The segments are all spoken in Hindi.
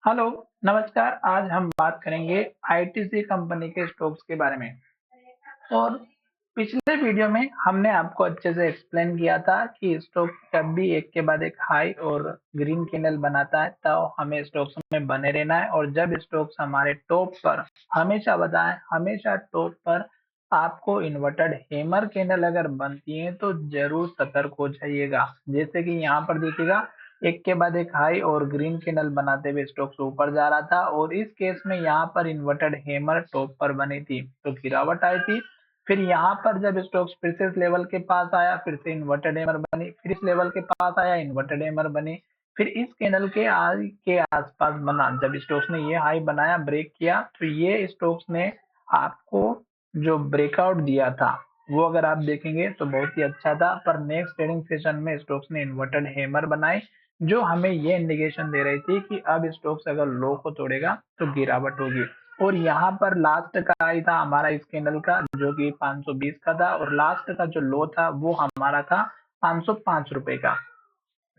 हेलो, नमस्कार। आज हम बात करेंगे आईटीसी कंपनी के स्टॉक्स के बारे में। और पिछले वीडियो में हमने आपको अच्छे से एक्सप्लेन किया था कि स्टॉक जब भी एक के बाद एक हाई और ग्रीन कैंडल बनाता है तो हमें स्टॉक्स में बने रहना है, और जब स्टॉक्स हमारे टॉप पर हमेशा बताएं, हमेशा टॉप पर आपको इन्वर्टेड हैमर कैंडल अगर बनती है तो जरूर सतर्क हो जाइएगा। जैसे कि यहाँ पर देखिएगा, एक के बाद एक हाई और ग्रीन कैंडल बनाते हुए स्टॉक्स ऊपर जा रहा था, और इस केस में यहाँ पर इन्वर्टेड हैमर टॉप पर बनी थी तो गिरावट आई थी। फिर यहाँ पर जब स्टॉक्स फिर से इस लेवल के पास आया, फिर से इन्वर्टेड हैमर बनी, फिर इस लेवल के पास आया, इन्वर्टेड हैमर बनी, फिर इस कैंडल के आसपास बना। जब स्टॉक्स ने ये हाई बनाया, ब्रेक किया, तो ये स्टॉक्स ने आपको जो ब्रेकआउट दिया था वो अगर आप देखेंगे तो बहुत ही अच्छा था। पर नेक्स्ट ट्रेडिंग सेशन में स्टॉक्स ने इन्वर्टेड हैमर बनाई, जो हमें ये इंडिकेशन दे रही थी कि अब स्टॉक्स अगर लो को तोड़ेगा तो गिरावट होगी। और यहाँ पर लास्ट का हाई था हमारा इस कैंडल का, जो कि 520 का था, और लास्ट का जो लो था वो हमारा था 505 रुपए का।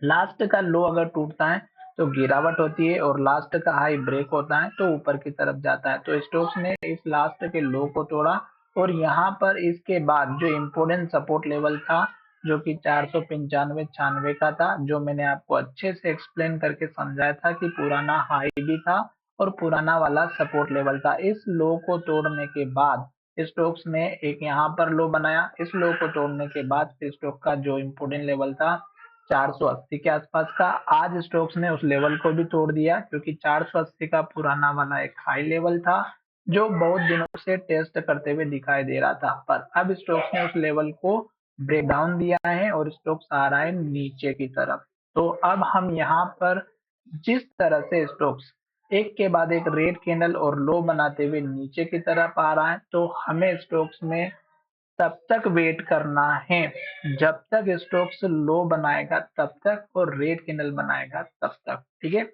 लास्ट का लो अगर टूटता है तो गिरावट होती है, और लास्ट का हाई ब्रेक होता है तो ऊपर की तरफ जाता है। तो स्टॉक्स ने इस लास्ट के लो को तोड़ा, और यहाँ पर इसके बाद जो इम्पोर्टेंट सपोर्ट लेवल था, जो कि 495-96 का था, जो मैंने आपको अच्छे से एक्सप्लेन करके समझाया था कि पुराना हाई भी था और पुराना वाला सपोर्ट लेवल था। इस लो को तोड़ने के बाद स्टॉक्स ने एक यहाँ पर लो बनाया। इस लो को तोड़ने के बाद फिर स्टॉक का जो इम्पोर्टेंट लेवल था 480 के आसपास का, आज स्टॉक्स ने उस लेवल को भी तोड़ दिया, क्योंकि 480 का पुराना वाला एक हाई लेवल था जो बहुत दिनों से टेस्ट करते हुए दिखाई दे रहा था। पर अब स्टॉक्स ने उस लेवल को ब्रेक डाउन दिया है और स्टॉक्स आ रहा है नीचे की तरफ। तो अब हम यहाँ पर जिस तरह से स्टॉक्स एक के बाद एक रेड कैंडल और लो बनाते हुए नीचे की तरफ आ रहा है, तो हमें स्टॉक्स में तब तक वेट करना है जब तक स्टॉक्स लो बनाएगा तब तक, और रेड कैंडल बनाएगा तब तक। ठीक है,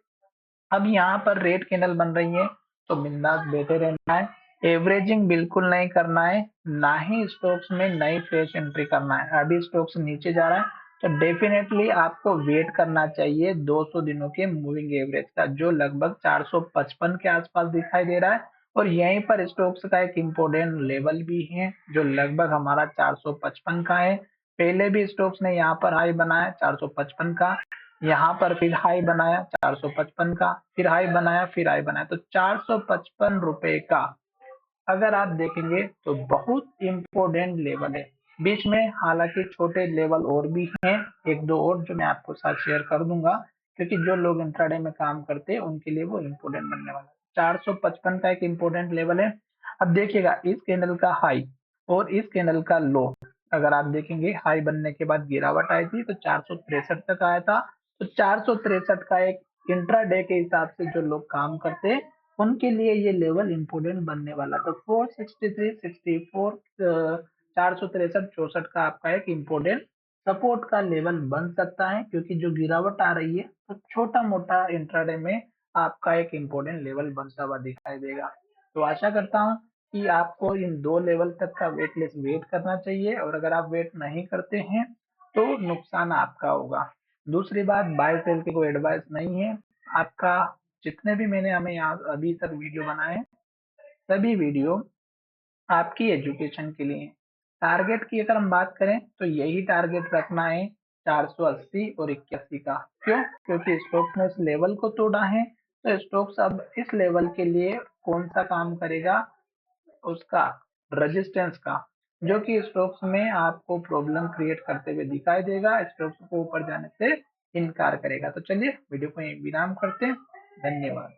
अब यहाँ पर रेड कैंडल बन रही है तो बिंदास बैठे रहना है। एवरेजिंग बिल्कुल नहीं करना है, ना ही स्टॉक्स में नई फ्रेश एंट्री करना है। अभी स्टॉक्स नीचे जा रहा है तो डेफिनेटली आपको वेट करना चाहिए 200 दिनों के मूविंग एवरेज का, जो लगभग 455 के आसपास दिखाई दे रहा है। और यहीं पर स्टॉक्स का एक इम्पोर्टेंट लेवल भी है जो लगभग हमारा 455 का है। पहले भी स्टॉक्स ने यहाँ पर हाई बनाया 455 का, यहाँ पर फिर हाई बनाया 455 का, फिर हाई बनाया, फिर हाई बनाया, तो 455 रुपए का अगर आप देखेंगे तो बहुत इंपॉर्टेंट लेवल है। बीच में हालांकि छोटे लेवल और भी हैं, एक दो और जो मैं आपको साथ शेयर कर दूंगा, क्योंकि जो लोग इंट्राडे में काम करते हैं उनके लिए वो इम्पोर्टेंट बनने वाला है। 455 का एक इम्पोर्टेंट लेवल है। अब देखिएगा, इस कैंडल का हाई और इस कैंडल का लो अगर आप देखेंगे, हाई बनने के बाद गिरावट आई थी तो 463 तक आया था। तो 463 का एक इंट्राडे के हिसाब से जो लोग काम करते हैं उनके लिए ये लेवल इंपोर्टेंट बनने वाला। तो 463, 64, 463, 64 का आपका एक इम्पोर्टेंट सपोर्ट का लेवल बन सकता है, क्योंकि जो गिरावट आ रही है तो छोटा मोटा इंट्राडे में आपका एक इम्पोर्टेंट लेवल बनता हुआ दिखाई देगा। तो आशा करता हूँ कि आपको इन दो लेवल तक का वेट लिस्ट वेट करना चाहिए, और अगर आप वेट नहीं करते हैं तो नुकसान आपका होगा। दूसरी बात, बाय सेल की कोई एडवाइस नहीं है। आपका जितने भी मैंने हमें यहाँ अभी तक वीडियो बनाए हैं, सभी वीडियो आपकी एजुकेशन के लिए। टारगेट की अगर हम बात करें तो यही टारगेट रखना है 480 और 81 का। क्यों? क्योंकि स्टॉक्स ने इस लेवल को तोड़ा है, तो स्टॉक्स अब इस लेवल के लिए कौन सा काम करेगा, उसका रेजिस्टेंस का, जो कि स्टॉक्स में आपको प्रॉब्लम क्रिएट करते हुए दिखाई देगा, स्टॉक्स को ऊपर जाने से इनकार करेगा। तो चलिए वीडियो को यहीं विराम करते हैं। धन्यवाद।